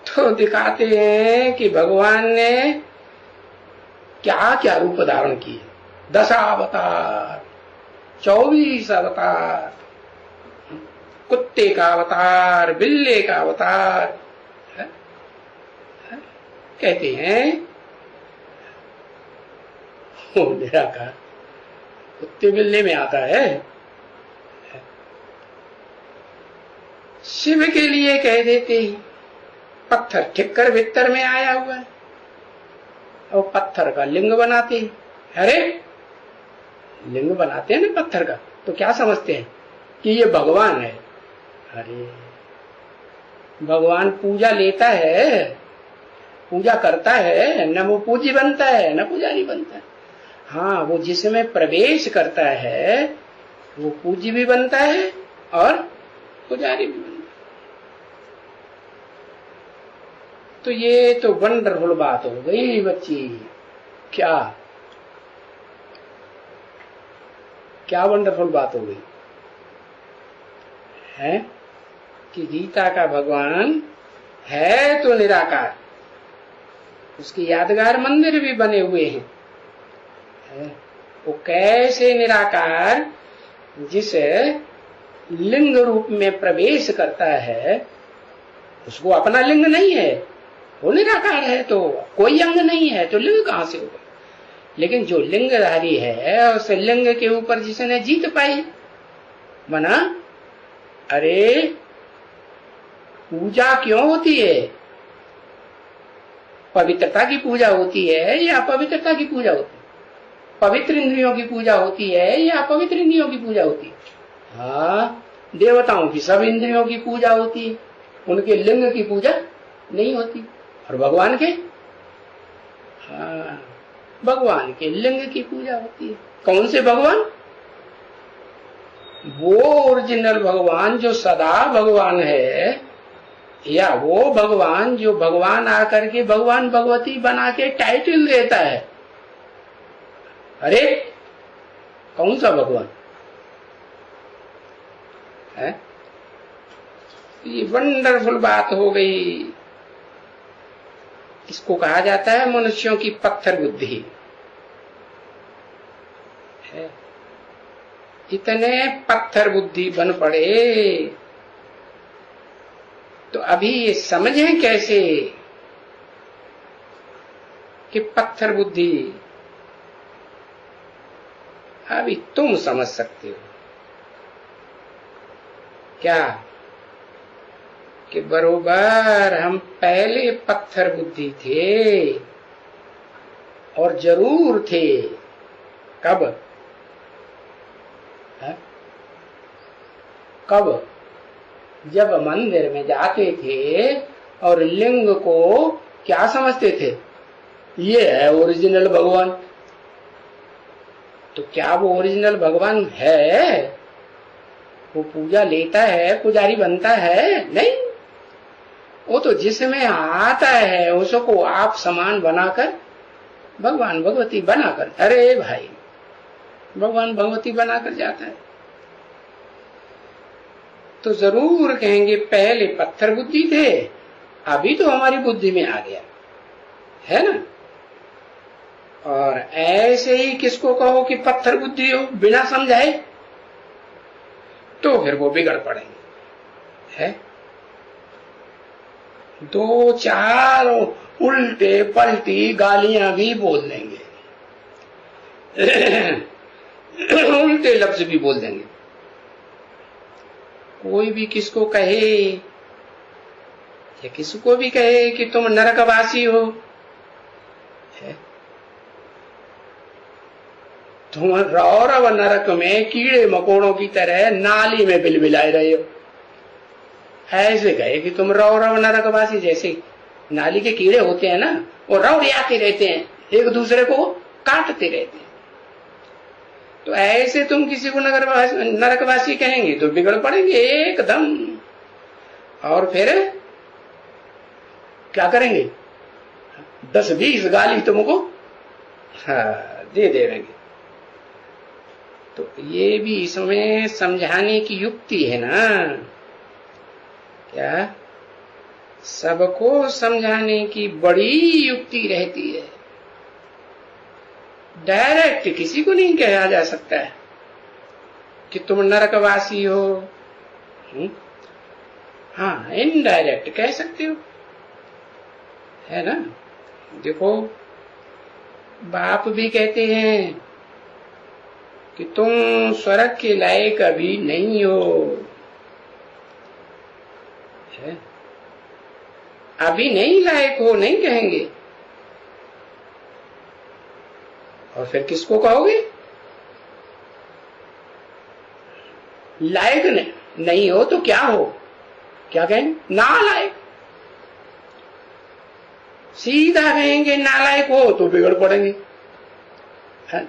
तो दिखाते हैं कि भगवान ने क्या क्या रूप धारण किए। 10 अवतार, 24 अवतार, कुत्ते का अवतार, बिल्ले का अवतार। कहते हैं वो निराकार कुत्ते बिल्ली में आता है। शिव के लिए कह देते हैं पत्थर ठिक्कर भीतर में आया हुआ है और पत्थर का लिंग बनाते हैं। अरे लिंग बनाते हैं ना पत्थर का, तो क्या समझते हैं कि ये भगवान है। अरे भगवान पूजा लेता है, पूजा करता है, न वो पूजी बनता है न पुजारी बनता है। हाँ, वो जिसमें प्रवेश करता है वो पूजी भी बनता है और पुजारी भी बनता है। तो ये तो वंडरफुल बात हो गई बच्ची। क्या क्या वंडरफुल बात हो गई है कि गीता का भगवान है तो निराकार, उसकी यादगार मंदिर भी बने हुए हैं। वो कैसे निराकार जिस लिंग रूप में प्रवेश करता है, उसको अपना लिंग नहीं है, वो निराकार है तो कोई अंग नहीं है तो लिंग कहां से होगा। लेकिन जो लिंगधारी है उस लिंग के ऊपर जिसने जीत पाई बना। अरे पूजा क्यों होती है? पवित्रता की पूजा होती है या अपवित्रता की पूजा होती है? पवित्र इंद्रियों की पूजा होती है या अपवित्र इंद्रियों की पूजा होती है? हाँ, देवताओं की सब इंद्रियों की पूजा होती है, उनके लिंग की पूजा नहीं होती। और भगवान के, हाँ, भगवान के लिंग की पूजा होती है। कौन से भगवान? वो ओरिजिनल भगवान जो सदा भगवान है, या वो भगवान जो भगवान आकर के भगवान भगवती बना के टाइटल देता है। अरे कौन सा भगवान है? ये वंडरफुल बात हो गई। इसको कहा जाता है मनुष्यों की पत्थर बुद्धि है। इतने पत्थर बुद्धि बन पड़े तो अभी ये समझें कैसे कि पत्थर बुद्धि अभी तुम समझ सकते हो क्या कि बरोबर हम पहले पत्थर बुद्धि थे और जरूर थे। कब है? कब? जब मंदिर में जाते थे और लिंग को क्या समझते थे? ये है ओरिजिनल भगवान। तो क्या वो ओरिजिनल भगवान है? वो पूजा लेता है, पुजारी बनता है? नहीं, वो तो जिसमें आता है उसको आप समान बनाकर भगवान भगवती बनाकर, अरे भाई भगवान भगवती बनाकर जाता है। तो जरूर कहेंगे पहले पत्थर बुद्धि थे, अभी तो हमारी बुद्धि में आ गया है ना। और ऐसे ही किसको कहो कि पत्थर बुद्धि हो बिना समझाए, तो फिर वो बिगड़ पड़ेंगे है। दो चार उल्टे पलटी गालियां भी बोल देंगे उल्टे लफ्ज भी बोल देंगे। कोई भी किसको कहे या किसको भी कहे कि तुम नरकवासी हो, तुम रौरव नरक में कीड़े मकोड़ों की तरह नाली में बिलबिलाए रहे हो। ऐसे कहे कि तुम रौरव नरकवासी, जैसे नाली के कीड़े होते हैं ना, वो रौरियाते रहते हैं, एक दूसरे को काटते रहते हैं। तो ऐसे तुम किसी को नरकवासी कहेंगे तो बिगड़ पड़ेंगे एकदम। और फिर क्या करेंगे? 10-20 गाली तुमको दे देंगे। तो ये भी इसमें समझाने की युक्ति है ना। क्या? सबको समझाने की बड़ी युक्ति रहती है। डायरेक्ट किसी को नहीं कहा जा सकता है कि तुम नरकवासी हो। हाँ, इनडायरेक्ट कह सकते हो है ना। देखो बाप भी कहते हैं कि तुम स्वर्ग के लायक अभी नहीं हो, है? अभी नहीं लायक हो नहीं कहेंगे, और फिर किसको कहोगे? लायक नहीं हो तो क्या हो? क्या कहेंगे? नालायक। सीधा कहेंगे नालायक हो तो बिगड़ पड़ेंगे।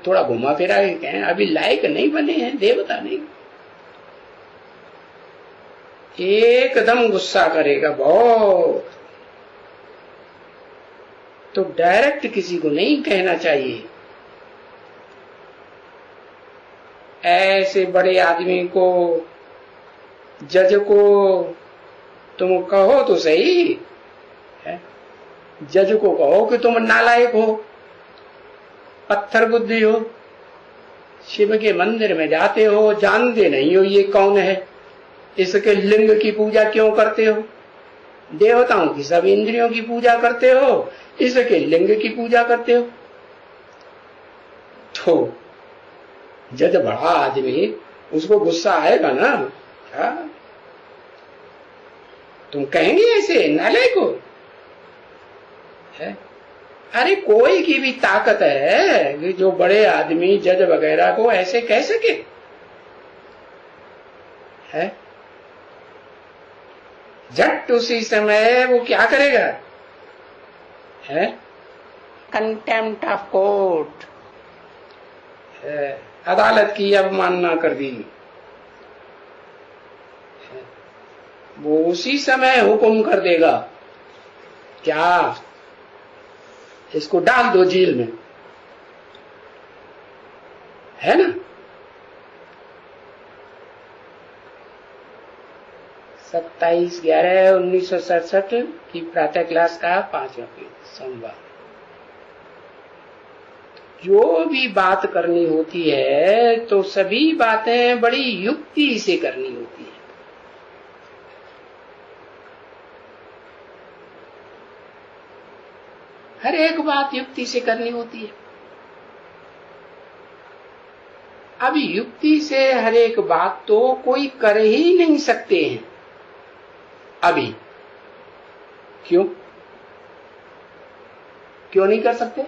थोड़ा घुमा फिरा के कहें अभी लायक नहीं बने हैं, देवता नहीं, एकदम गुस्सा करेगा बहुत। तो डायरेक्ट किसी को नहीं कहना चाहिए। ऐसे बड़े आदमी को, जज को तुम कहो तो सही है, जज को कहो कि तुम नालायक हो, पत्थर बुद्धि हो, शिव के मंदिर में जाते हो, जानते नहीं हो ये कौन है, इसके लिंग की पूजा क्यों करते हो, देवताओं की सब इंद्रियों की पूजा करते हो, इसके लिंग की पूजा करते हो। तो जज बड़ा आदमी, उसको गुस्सा आएगा ना, क्या तुम कहेंगे ऐसे नालायक हो? है? अरे कोई की भी ताकत है कि जो बड़े आदमी जज वगैरह को ऐसे कह सके, है? झट उसी समय वो क्या करेगा, है? कंटेम्प्ट ऑफ कोर्ट, अदालत की अवमानना कर दी, वो उसी समय हुक्म कर देगा, क्या इसको डाल दो जेल में, है ना? 27/11/1967 की प्रातः क्लास का 5वां पेज, सोमवार। जो भी बात करनी होती है तो सभी बातें बड़ी युक्ति से करनी होती है। हर एक बात युक्ति से करनी होती है। अब युक्ति से हर एक बात तो कोई कर ही नहीं सकते हैं अभी। क्यों नहीं कर सकते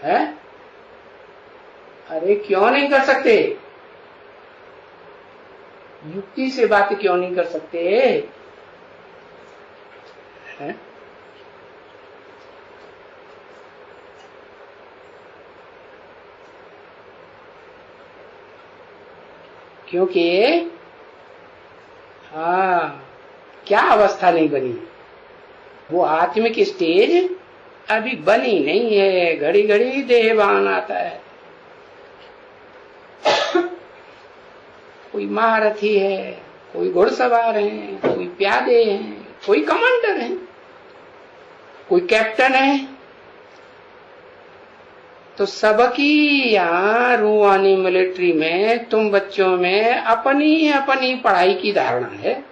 हैं? अरे क्यों नहीं कर सकते? युक्ति से बात क्यों नहीं कर सकते हैं? क्योंकि क्या अवस्था नहीं बनी, वो आत्मिक स्टेज अभी बनी नहीं है। घड़ी घड़ी देहभान आता है, कोई महारथी है, कोई घुड़सवार है, कोई प्यादे हैं, कोई कमांडर है, कोई कैप्टन है। तो सबकी यहाँ रूहानी मिलिट्री में तुम बच्चों में अपनी अपनी पढ़ाई की धारणा है।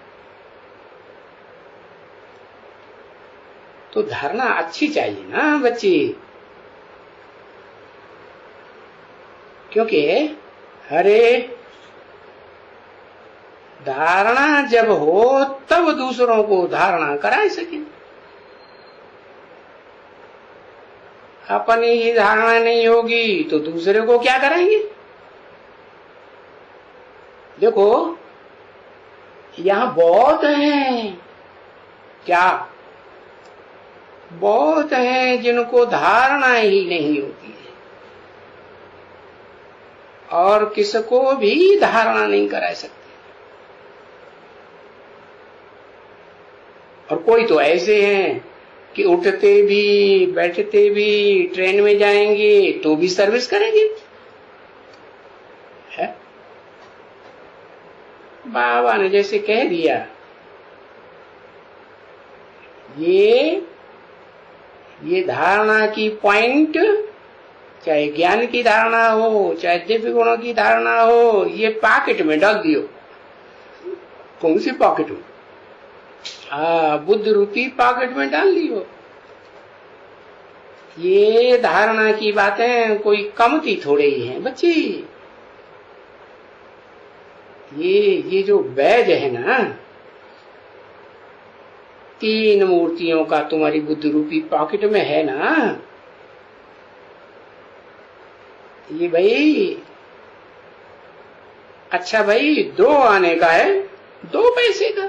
तो धारणा अच्छी चाहिए ना बच्ची, क्योंकि हरे धारणा जब हो तब दूसरों को धारणा करा सके। अपनी ही धारणा नहीं होगी तो दूसरे को क्या कराएंगे? देखो यहाँ बहुत हैं, क्या बहुत हैं जिनको धारणा ही नहीं होती है, और किसको भी धारणा नहीं करा सकते। और कोई तो ऐसे हैं कि उठते भी बैठते भी ट्रेन में जाएंगे तो भी सर्विस करेंगे, है? बाबा ने जैसे कह दिया, ये धारणा की पॉइंट, चाहे ज्ञान की धारणा हो, चाहे दिव्य गुणों की धारणा हो, ये पॉकेट में डाल दियो। कौन सी पॉकेट में? बुद्ध रूपी पॉकेट में डाल लियो। ये धारणा की बातें कोई कमती थोड़े ही हैं बच्ची। ये जो बैज है ना, 3 मूर्तियों का तुम्हारी बुद्धि रूपी पॉकेट में है ना, ये भाई अच्छा भाई 2 आने का है, 2 पैसे का।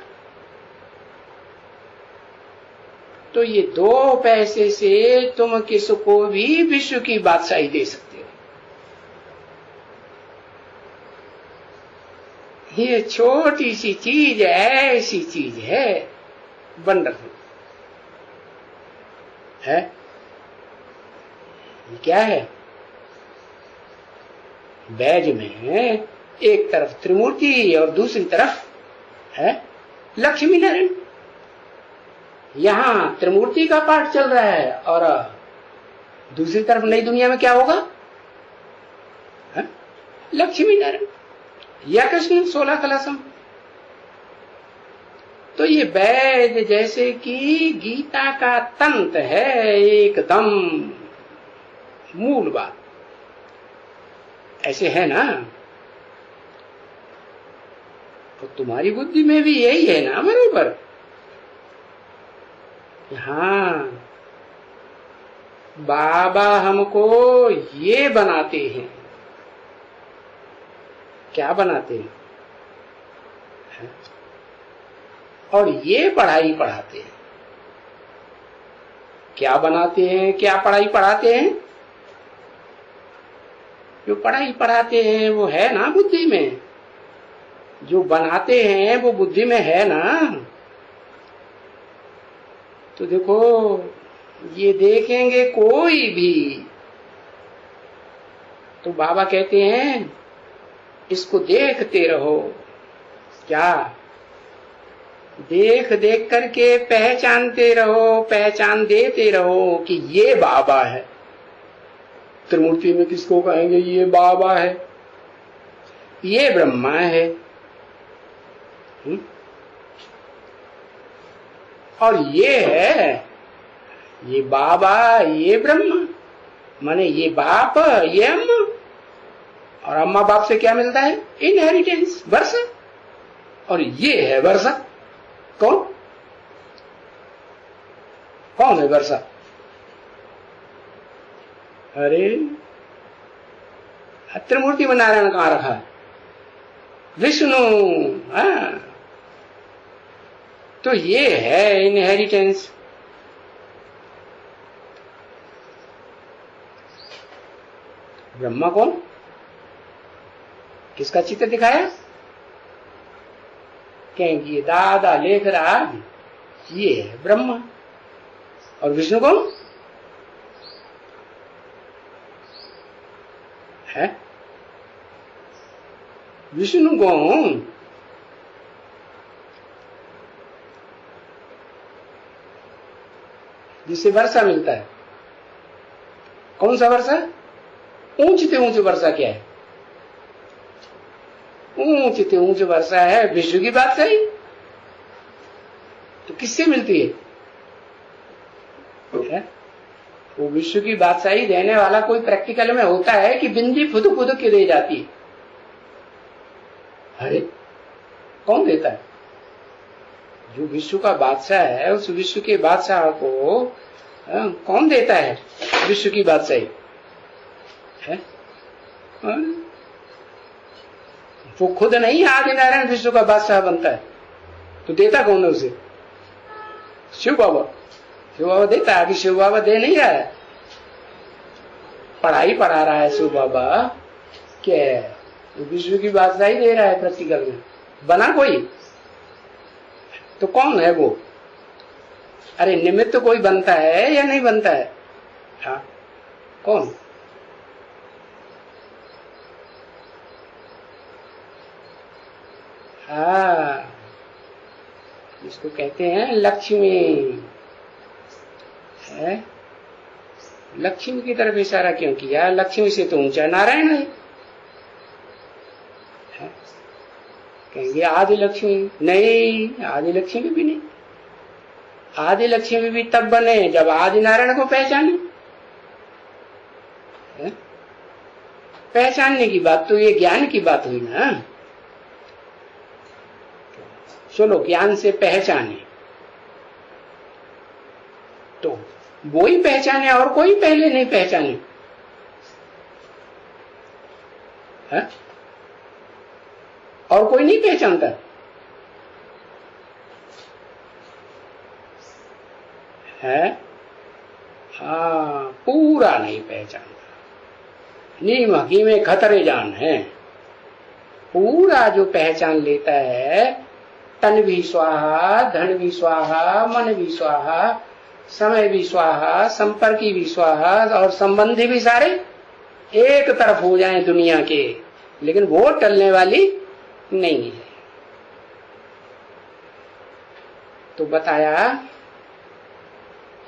तो ये 2 पैसे से तुम किसको भी विश्व की बादशाही दे सकते हो। ये छोटी सी चीज ऐसी चीज है, वंडरफुल है। ये क्या है? बैज में एक तरफ त्रिमूर्ति और दूसरी तरफ है लक्ष्मी नारायण। यहां त्रिमूर्ति का पाठ चल रहा है और दूसरी तरफ नई दुनिया में क्या होगा? लक्ष्मी नारायण या कृष्ण 16 कलशम। तो ये वैद जैसे कि गीता का तंत्र है, एकदम मूल बात ऐसे है ना। तो तुम्हारी बुद्धि में भी यही है ना बरोबर। हाँ, बाबा हमको ये बनाते हैं। क्या बनाते हैं? और ये पढ़ाई पढ़ाते हैं। क्या बनाते हैं, क्या पढ़ाई पढ़ाते हैं? जो पढ़ाई पढ़ाते हैं वो है ना बुद्धि में, जो बनाते हैं वो बुद्धि में है ना। तो देखो, ये देखेंगे कोई भी तो बाबा कहते हैं इसको देखते रहो। क्या? देख देख करके पहचानते रहो, पहचान देते रहो कि ये बाबा है। त्रिमूर्ति में किसको कहेंगे? ये बाबा है, ये ब्रह्मा है। और ये है, ये बाबा, ये ब्रह्मा, माने ये बाप, ये अम्मा। और अम्मा बाप से क्या मिलता है? इनहेरिटेंस, वर्षा। और ये है वर्षा। कौन? कौन है वर्षा? अरे त्रिमूर्ति में नारायण कहां रखा है? विष्णु। हाँ, तो ये है इनहेरिटेंस। ब्रह्मा कौन? किसका चित्र दिखाया? कहेंगे ये दादा लेख रहा है, ये है ब्रह्मा। और विष्णु कौन है? विष्णु कौन? जिससे वर्षा मिलता है। कौन सा वर्षा? ऊंच से ऊंच वर्षा क्या है? ऊंच से ऊंच वर्षा है विश्व की बात सही। तो किससे मिलती है? वो विश्व की बादशाही देने वाला कोई प्रैक्टिकल में होता है कि बिंदी खुद खुद के दे जाती है? अरे कौन देता है? जो विश्व का बादशाह है, उस विश्व के बादशाह को कौन देता है विश्व की बादशाही है? वो खुद नहीं आदि नारायण विश्व का बादशाह बनता है, तो देता कौन है उसे? शिव बाबा। शिव बाबा देता है? अभी शिव बाबा दे नहीं रहा है, पढ़ाई पढ़ा रहा है शिव बाबा। क्या विश्व की बादशाही दे रहा है प्रैक्टिकल में? बना कोई? तो कौन है वो? अरे निमित्त कोई बनता है या नहीं बनता है? हाँ, कौन? हाँ, इसको कहते हैं लक्ष्मी है। लक्ष्मी की तरफ इशारा क्यों किया? लक्ष्मी से तो ऊंचा नारायण है। कहेंगे आदि लक्ष्मी। नहीं, आदि लक्ष्मी भी नहीं। आदि लक्ष्मी भी तब बने जब आदि नारायण को पहचाने। पहचानने की बात तो ये ज्ञान की बात हुई ना। चलो ज्ञान से पहचाने तो वो ही पहचाने और कोई पहले नहीं पहचाने है? और कोई नहीं पहचानता है। हाँ, पूरा नहीं पहचानता। नीम हकीम खतरे जान है। पूरा जो पहचान लेता है, तन भी स्वाहा, धन भी स्वाहा, मन भी स्वाहा, समय भी स्वाहा, संपर्की भी स्वाहा और संबंधी भी सारे एक तरफ हो जाएं दुनिया के, लेकिन वो टलने वाली नहीं है। तो बताया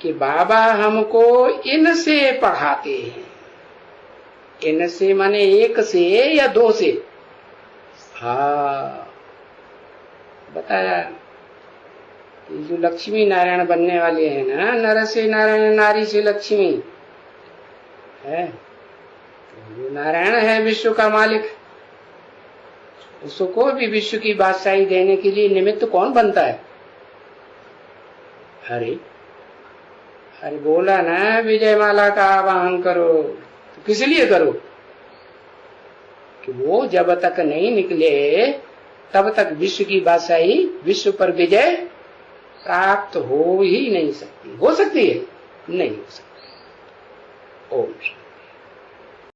कि बाबा हमको इनसे पढ़ाते हैं। इनसे माने एक से या दो से? हाँ, बताया कि जो लक्ष्मी नारायण बनने वाले हैं ना, नर से नारायण, नारी से लक्ष्मी है। जो नारायण है विश्व का मालिक, उसको भी विश्व की बादशाही देने के लिए निमित्त कौन बनता है? अरे अरे बोला ना विजय माला का आवाहन करो, तो किस लिए करो? कि वो जब तक नहीं निकले तब तक विश्व की बादशाही, विश्व पर विजय प्राप्त हो ही नहीं सकती। हो सकती है? नहीं हो सकती। ओम